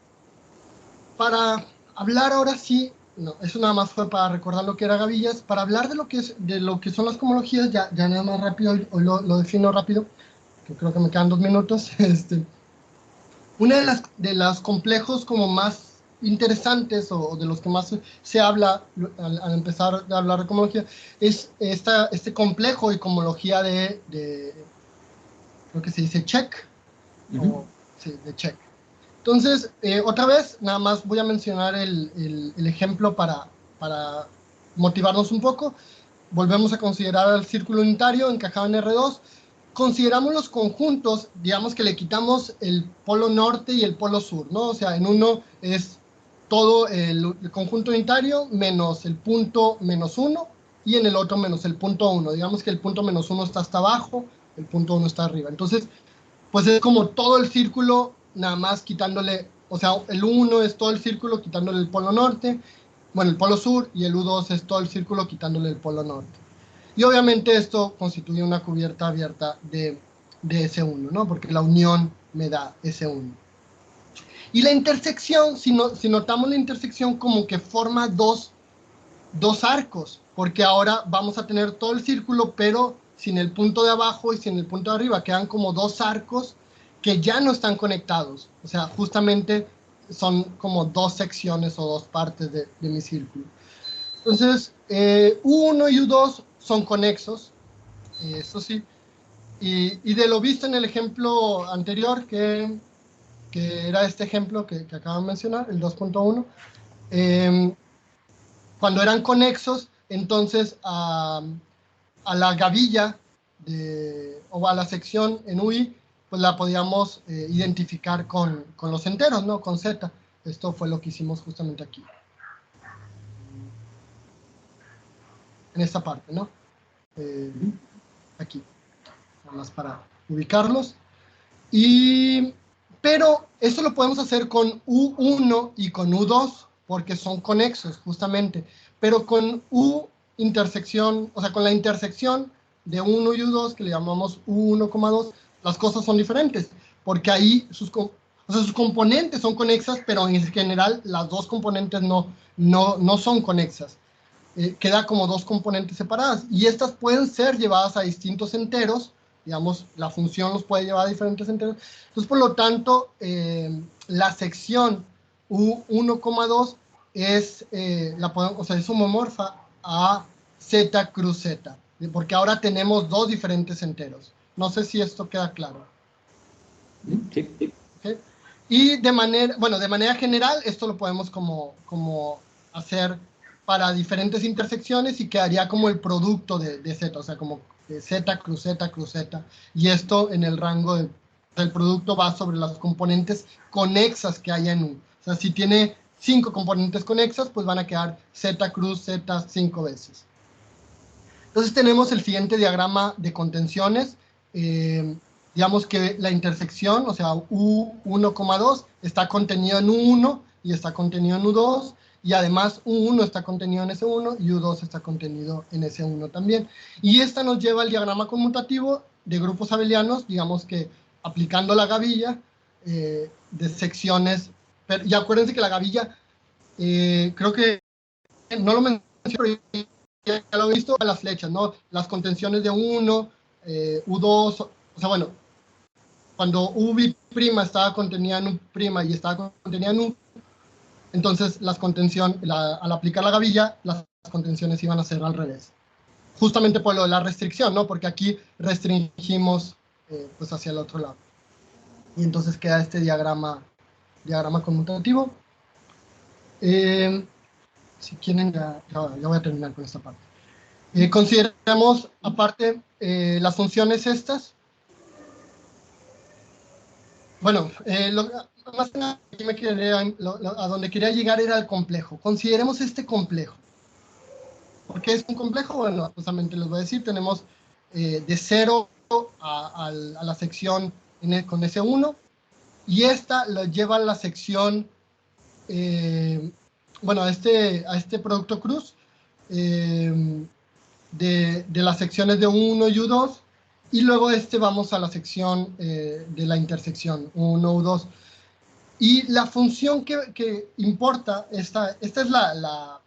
para hablar ahora sí, no, eso nada más fue para recordar lo que era gavillas, para hablar de de lo que son las cohomologías, ya nada más rápido, hoy lo defino rápido, que creo que me quedan 2 minutos. Una de las complejos como más interesantes o de los que más se habla al empezar a hablar de cohomología es este complejo de cohomología creo que se dice check, Ujú. o sí, de check. Entonces, otra vez, nada más voy a mencionar el ejemplo para motivarnos un poco, volvemos a considerar al círculo unitario encajado en R2. Consideramos los conjuntos, digamos que le quitamos el polo norte y el polo sur, ¿no? O sea, en uno es todo el conjunto unitario menos el punto -1, y en el otro menos el punto 1. Digamos que el punto -1 está hasta abajo, el punto 1 está arriba. Entonces, pues es como todo el círculo, nada más quitándole, o sea, el 1 es todo el círculo quitándole el polo norte, bueno, el polo sur, y el U2 es todo el círculo quitándole el polo norte. Y obviamente esto constituye una cubierta abierta de S1, ¿no? Porque la unión me da S1. Y la intersección, si notamos la intersección, como que forma dos arcos, porque ahora vamos a tener todo el círculo, pero sin el punto de abajo y sin el punto de arriba. Quedan como dos arcos que ya no están conectados. O sea, justamente son como dos secciones o dos partes de mi círculo. Entonces, U1 y U2 son conexos, eso sí. Y de lo visto en el ejemplo anterior, que era este ejemplo que acabo de mencionar, el 2.1, cuando eran conexos, entonces a la gavilla o a la sección en UI, pues la podíamos identificar con los enteros, ¿no? Con Z. Esto fue lo que hicimos justamente aquí. En esta parte, ¿no? Aquí. Nada más para ubicarlos. Pero eso lo podemos hacer con U1 y con U2, porque son conexos, justamente. Pero con U intersección, o sea, con la intersección de 1 y U2, que le llamamos U1,2, las cosas son diferentes, porque ahí sus componentes son conexas, pero en general las dos componentes no son conexas. Queda como dos componentes separadas, y estas pueden ser llevadas a distintos enteros, digamos, la función los puede llevar a diferentes enteros. Entonces, por lo tanto, la sección U1,2 es, o sea, es homomorfa a Z cruz Z, porque ahora tenemos dos diferentes enteros. No sé si esto queda claro. Sí. ¿Okay? Y de manera general, esto lo podemos como hacer para diferentes intersecciones y quedaría como el producto de Z, o sea, como Z cruz Z cruz Z. Y esto en el rango del producto va sobre las componentes conexas que haya en U. O sea, si tiene 5 componentes conexas, pues van a quedar Z cruz Z 5 veces. Entonces tenemos el siguiente diagrama de contenciones. Digamos que la intersección, o sea, U1,2 está contenido en U1 y está contenido en U2, y además U1 está contenido en S1 y U2 está contenido en S1 también. Y esta nos lleva al diagrama conmutativo de grupos abelianos, digamos que aplicando la gavilla de secciones. Y acuérdense que la gavilla, creo que no lo mencioné, pero ya lo he visto, a las flechas, ¿no? Las contenciones de U1, U2, o sea, bueno, cuando U' estaba contenida en U' y estaba contenida en U, entonces al aplicar la gavilla, las contenciones iban a ser al revés. Justamente por lo de la restricción, ¿no? Porque aquí restringimos pues hacia el otro lado. Y entonces queda este diagrama conmutativo. Si quieren, ya voy a terminar con esta parte. Consideramos, aparte, las funciones estas. Bueno, más que nada, a donde quería llegar era el complejo. Consideremos este complejo. ¿Por qué es un complejo? Bueno, justamente les voy a decir, tenemos de 0 a la sección con S1, y esta lo lleva a la sección, bueno, a este producto cruz, de las secciones de U1 y U2, y luego vamos a la sección de la intersección U1, U2. Y la función que importa, esta es la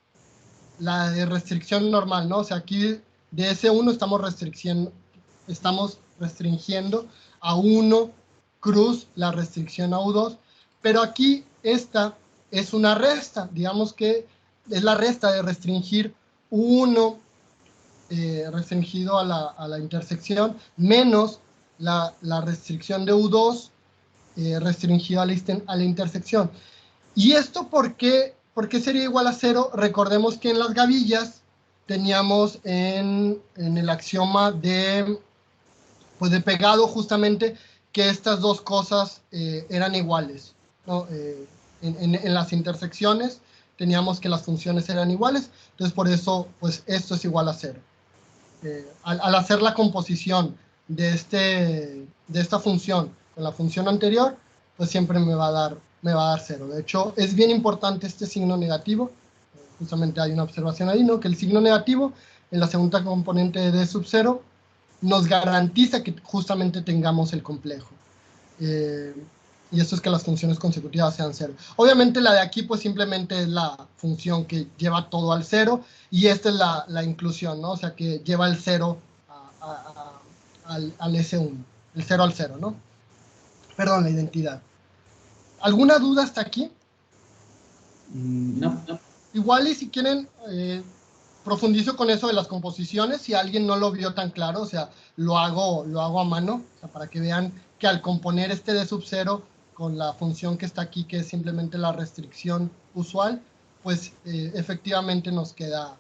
de restricción normal, ¿no? O sea, aquí de S1 estamos restringiendo a 1 cruz la restricción a U2, pero aquí esta es una resta, digamos que es la resta de restringir U1 restringido a la intersección, menos la restricción de U2 restringido a la intersección. ¿Y esto por qué ¿Por qué sería igual a 0? Recordemos que en las gavillas teníamos en el axioma pues de pegado justamente que estas dos cosas eran iguales, ¿no? En las intersecciones teníamos que las funciones eran iguales, entonces por eso pues esto es igual a 0. Al hacer la composición de esta función con la función anterior, pues siempre me va a dar 0. De hecho, es bien importante este signo negativo. Justamente hay una observación ahí, ¿no? Que el signo negativo en la segunda componente de D sub 0 nos garantiza que justamente tengamos el complejo. Y esto es que las funciones consecutivas sean 0. Obviamente la de aquí pues simplemente es la función que lleva todo al 0, y esta es la inclusión, ¿no? O sea, que lleva el 0 al S1, el 0 al 0, ¿no? Perdón, la identidad. ¿Alguna duda hasta aquí? No. Igual y si quieren, profundizo con eso de las composiciones, si alguien no lo vio tan claro, o sea, lo hago a mano, o sea, para que vean que al componer este D sub 0 con la función que está aquí, que es simplemente la restricción usual, pues efectivamente nos queda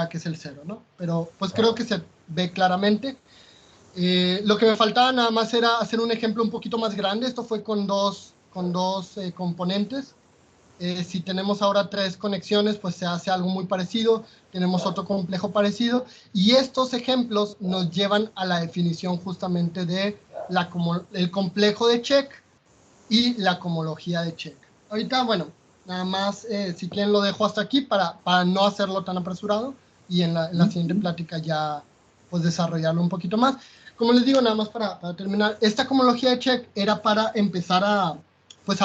que es el 0, ¿no? Pero pues creo que se ve claramente. Lo que me faltaba nada más era hacer un ejemplo un poquito más grande. Esto fue con dos componentes. Si tenemos ahora 3 conexiones, pues se hace algo muy parecido. Tenemos otro complejo parecido. Y estos ejemplos nos llevan a la definición justamente de el complejo de check y la cohomología de check. Ahorita, bueno, nada más, si quieren lo dejo hasta aquí para no hacerlo tan apresurado, y en la siguiente plática ya pues desarrollarlo un poquito más. Como les digo, nada más para terminar, esta cohomología de check era para empezar a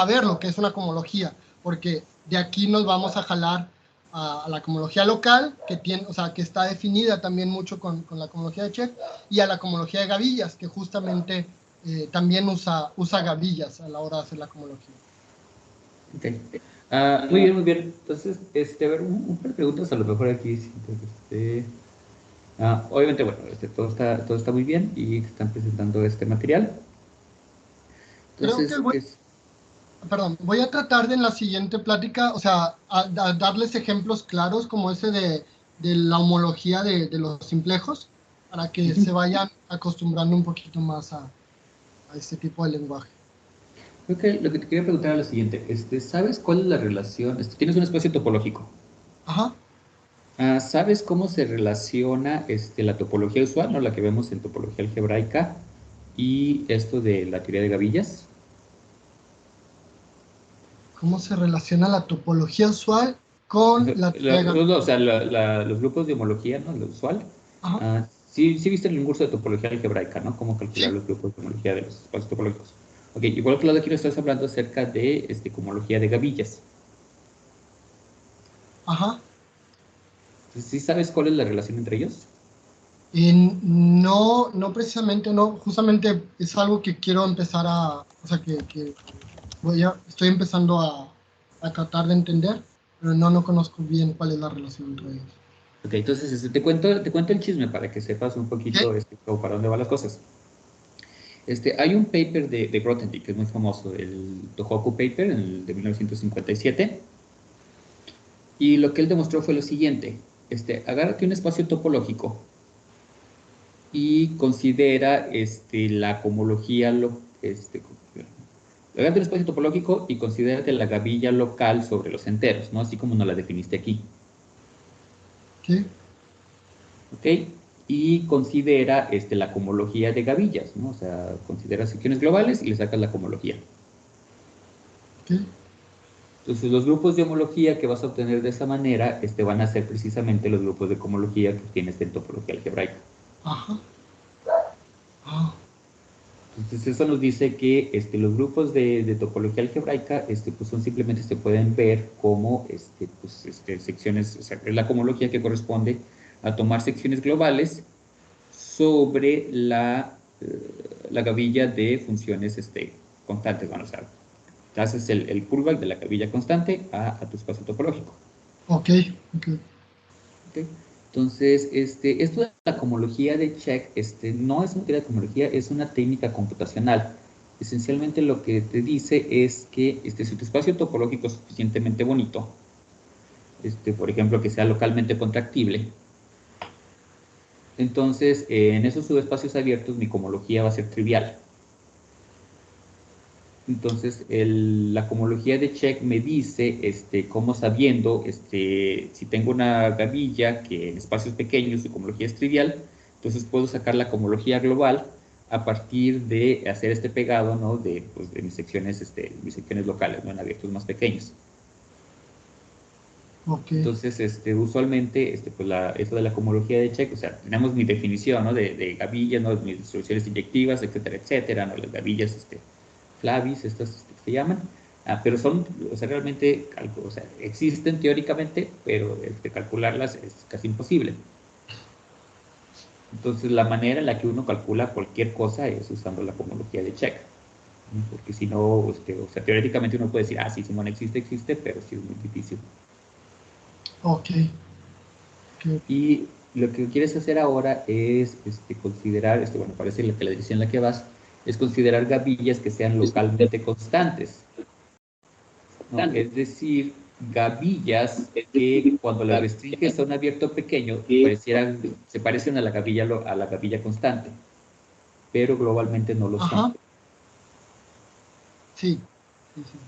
ver lo que es una cohomología, porque de aquí nos vamos a jalar a la cohomología local, que tiene, o sea, que está definida también mucho con la cohomología de check, y a la cohomología de gavillas, que justamente también usa gavillas a la hora de hacer la cohomología. Okay. Muy bien, muy bien. Entonces, a ver, un par de preguntas a lo mejor aquí. Obviamente, bueno, todo está muy bien y están presentando este material. Creo que Entonces, perdón, voy a tratar de en la siguiente plática, o sea, a darles ejemplos claros como ese de la homología de los simplejos, para que se vayan acostumbrando un poquito más a este tipo de lenguaje. creo que lo que te quería preguntar es lo siguiente. ¿Sabes cuál es la relación? Tienes un espacio topológico. Ajá. ¿Sabes cómo se relaciona la topología usual, ¿no? La que vemos en topología algebraica, y esto de la teoría de gavillas? ¿Cómo se relaciona la topología usual con la teoría de gavillas? O sea, los grupos de homología, ¿no? Lo usual. Ajá. Sí viste el curso de topología algebraica, ¿no? Cómo calcular Sí. los grupos de homología de los espacios topológicos. Ok, y por otro lado aquí nos estás hablando acerca de cohomología de gavillas. Ajá. ¿Sí sabes cuál es la relación entre ellos? No precisamente, no, justamente es algo que quiero empezar o sea, que estoy empezando a tratar de entender, pero no conozco bien cuál es la relación entre ellos. Ok, entonces te cuento el chisme para que sepas un poquito ¿Qué? como para dónde van las cosas. Hay un paper de Grothendieck que es muy famoso, el Tohoku Paper de 1957, y lo que él demostró fue lo siguiente. Agárrate un espacio topológico y considera la cohomología, agárrate un espacio topológico y considérate la gavilla local sobre los enteros, ¿no? Así como nos la definiste aquí. ¿Qué? ¿Ok? Y considera la cohomología de gavillas, ¿no? O sea, considera secciones globales y le sacas la cohomología. ¿Qué? Entonces, los grupos de homología que vas a obtener de esa manera van a ser precisamente los grupos de cohomología que tienes en topología algebraica. Ajá. Ah, Entonces, eso nos dice que los grupos de topología algebraica pues son simplemente se pueden ver como secciones, o sea, es la cohomología que corresponde a tomar secciones globales sobre la gavilla de funciones constantes. Bueno, o sea, haces el pullback de la gavilla constante a tu espacio topológico. ok. ¿Okay? Entonces, esto de la cohomología de check no es una teoría de cohomología, es una técnica computacional. Esencialmente lo que te dice es que si tu espacio topológico es suficientemente bonito, por ejemplo, que sea localmente contractible. Entonces, en esos subespacios abiertos mi cohomología va a ser trivial. Entonces, la cohomología de check me dice, cómo sabiendo, si tengo una gavilla que en espacios pequeños su cohomología es trivial, entonces puedo sacar la cohomología global a partir de hacer este pegado, ¿no? Pues, de mis secciones locales, ¿no? En abiertos más pequeños. Ok, Entonces, usualmente, pues eso de la cohomología de check, o sea, tenemos mi definición, ¿no? De gavillas, ¿no? Mis distribuciones inyectivas, etcétera, etcétera, ¿no? Las gavillas, Flavis, estas que se llaman, pero son, o sea, realmente, o sea, existen teóricamente, pero calcularlas es casi imposible. Entonces, la manera en la que uno calcula cualquier cosa es usando la cohomología de check, ¿no? Porque si no, o sea, teóricamente uno puede decir, ah, sí, Simón existe, pero sí es muy difícil. ok, ok. Y lo que quieres hacer ahora es considerar, bueno, parece que la dirección en la que vas, es considerar gavillas que sean localmente constantes, ¿no? Es decir, gavillas que cuando las restringes a un abierto pequeño se parecen a a la gavilla constante, pero globalmente no lo son. Ajá, sí, sí, sí.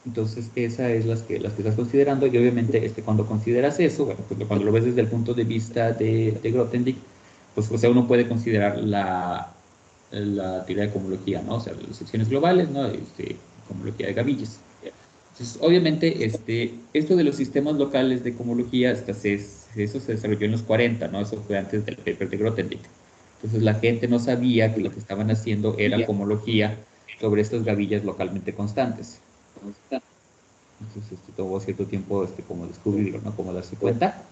Entonces, esas es las que estás considerando y obviamente cuando consideras eso, bueno, pues cuando lo ves desde el punto de vista de Grothendieck, pues o sea, uno puede considerar la teoría de cohomología, ¿no? O sea, las secciones globales, ¿no? Cohomología de gavillas. Entonces, obviamente, esto de los sistemas locales de cohomología, eso se desarrolló en los 40, ¿no? Eso fue antes del paper de Grothendieck. Entonces, la gente no sabía que lo que estaban haciendo era cohomología sobre estas gavillas localmente constantes. Entonces, tomó cierto tiempo como descubrirlo, ¿no? Como darse cuenta.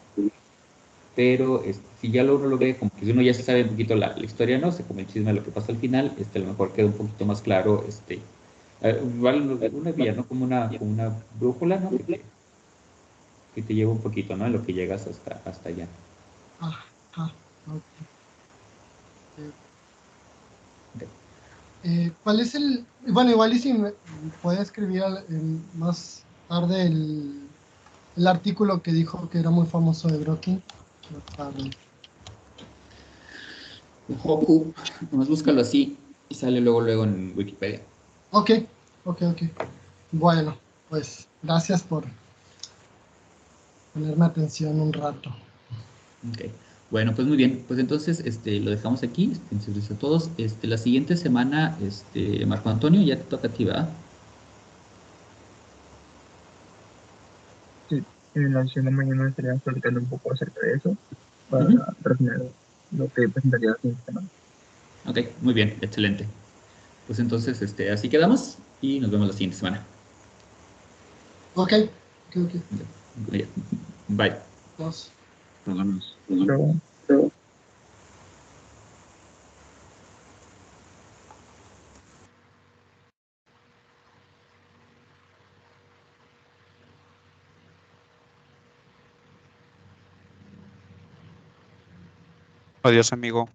Pero si ya uno lo ve, como que si uno ya se sabe un poquito la historia, ¿no? O sea, como el chisme de lo que pasa al final, a lo mejor queda un poquito más claro, igual una vía, ¿no? Como una brújula, ¿no? Que te lleva un poquito, ¿no? En lo que llegas hasta allá. Ajá, ok. Eh, Ok. ¿Cuál es el, bueno, igual y si me puede escribir más tarde el artículo que dijo que era muy famoso de Brokin? Para Hoku, nomás búscalo así y sale luego en Wikipedia. Ok, ok, ok. Bueno, pues gracias por ponerme atención un rato. Ok. Bueno, pues muy bien. Pues entonces lo dejamos aquí. Gracias a todos. La siguiente semana, Marco Antonio, ya te toca a ti, ¿verdad? Sí, en la sesión de mañana estaríamos platicando un poco acerca de eso para Ujú. refinar lo que presentaría la siguiente semana. Ok, muy bien, excelente. Pues entonces, así quedamos y nos vemos la siguiente semana. Ok, ok, ok. Ok, muy bien. Bye. Dos. Nos vemos. Luego, Adiós, amigo.